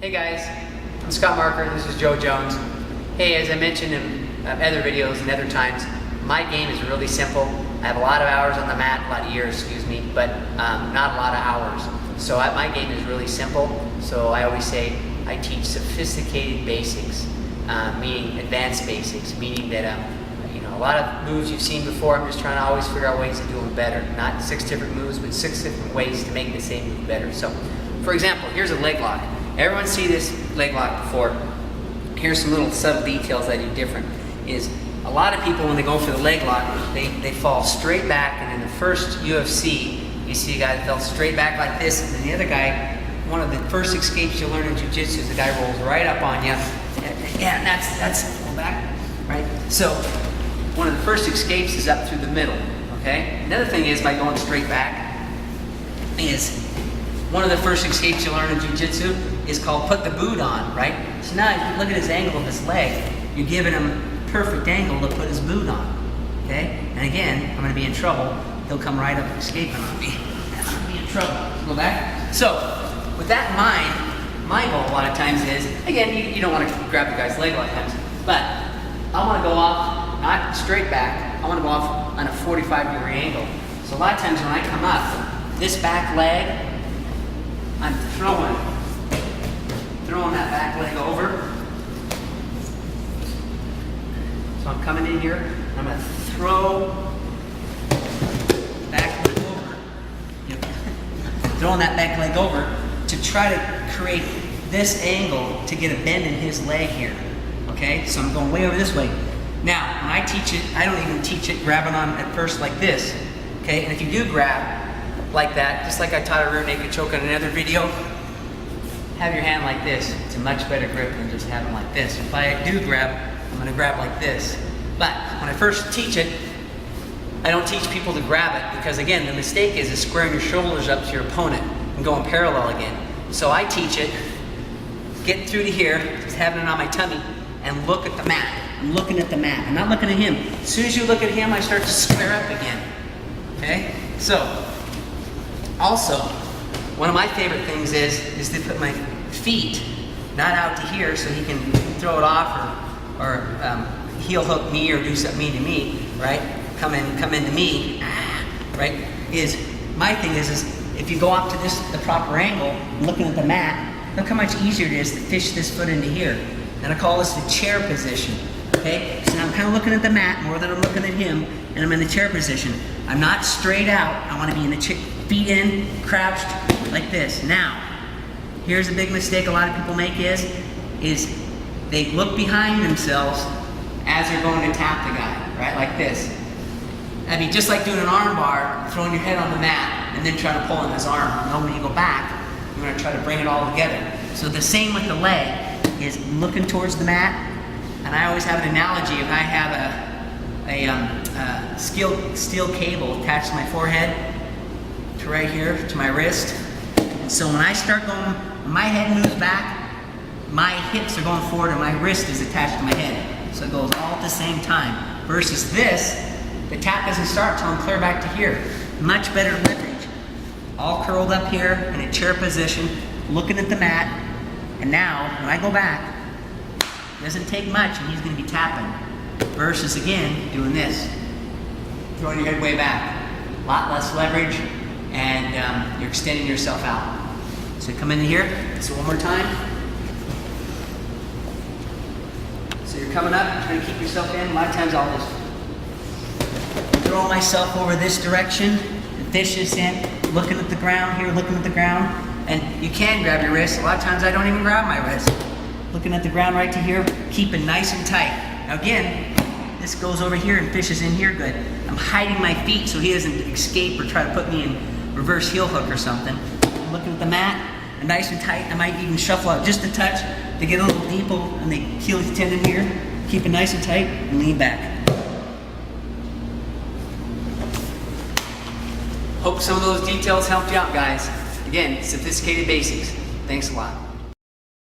Hey guys, I'm Scott Marker, this is Joe Jones. Hey, as I mentioned in other videos and other times, my game is really simple. I have a lot of hours on the mat, a lot of years, excuse me, but not a lot of hours. So my game is really simple. So I always say I teach sophisticated basics, meaning advanced basics, meaning that a lot of moves you've seen before, I'm just trying to always figure out ways to do them better. Not 6 different moves, but 6 different ways to make the same move better. So, for example, here's a leg lock. Everyone see this leg lock before. Here's some little subtle details I do different. Is a lot of people, when they go for the leg lock, they fall straight back, and in the first UFC, you see a guy that fell straight back like this, and then the other guy, one of the first escapes you learn in jiu-jitsu is the guy rolls right up on you. Yeah, and that's pull back, right? So, one of the first escapes is up through the middle, okay? Another thing is, by going straight back, is one of the first escapes you learn in jiu-jitsu is called put the boot on, right? So now if you look at his angle of his leg, you're giving him perfect angle to put his boot on, okay? And again, I'm gonna be in trouble. He'll come right up escaping on me. I'm gonna be in trouble. Go back. So, with that in mind, my goal a lot of times is, again, you don't wanna grab the guy's leg a lot of times, but I wanna go off, not straight back, I wanna go off on a 45-degree angle. So a lot of times when I come up, this back leg, I'm throwing that back leg over. So I'm coming in here, I'm gonna throw back leg over. Throwing that back leg over to try to create this angle to get a bend in his leg here. Okay, so I'm going way over this way. Now, when I teach it, I don't even teach it grabbing on at first like this. Okay, and if you do grab like that, just like I taught a rear naked choke in another video, have your hand like this. It's a much better grip than just having like this. If I do grab, I'm gonna grab like this. But when I first teach it, I don't teach people to grab it because again, the mistake is squaring your shoulders up to your opponent and going parallel again. So I teach it, get through to here, just having it on my tummy, and look at the mat. I'm looking at the mat. I'm not looking at him. As soon as you look at him, I start to square up again. Okay? So, also, one of my favorite things is to put my feet not out to here so he can throw it off or heel hook me or do something mean to me, right? Come into me, right? My thing is if you go off to the proper angle, looking at the mat, look how much easier it is to fish this foot into here. And I call this the chair position. Okay, so now I'm kind of looking at the mat more than I'm looking at him, and I'm in the chair position. I'm not straight out. I want to be in the feet in, crouched, like this. Now, here's a big mistake a lot of people make is they look behind themselves as they're going to tap the guy, right, like this. That'd be just like doing an arm bar, throwing your head on the mat, and then trying to pull in his arm. Now, when you go back, you're going to try to bring it all together. So the same with the leg is looking towards the mat. And I always have an analogy. If I have a steel cable attached to my forehead, to right here, to my wrist. And so when I start going, when my head moves back, my hips are going forward and my wrist is attached to my head. So it goes all at the same time. Versus this, the tap doesn't start until I'm clear back to here. Much better leverage. All curled up here in a chair position, looking at the mat. And now, when I go back, it doesn't take much and he's going to be tapping. Versus again, doing this. Throwing your head way back. A lot less leverage and you're extending yourself out. So come in here, so one more time. So you're coming up, trying to keep yourself in. A lot of times I'll just throw myself over this direction, fish this in, looking at the ground here, looking at the ground. And you can grab your wrist. A lot of times I don't even grab my wrist. Looking at the ground right to here, keeping nice and tight. Now again, this goes over here and fishes in here good. I'm hiding my feet so he doesn't escape or try to put me in reverse heel hook or something. I'm looking at the mat, and nice and tight. I might even shuffle out just a touch to get a little deeper on the Achilles tendon here. Keep it nice and tight and lean back. Hope some of those details helped you out, guys. Again, sophisticated basics. Thanks a lot.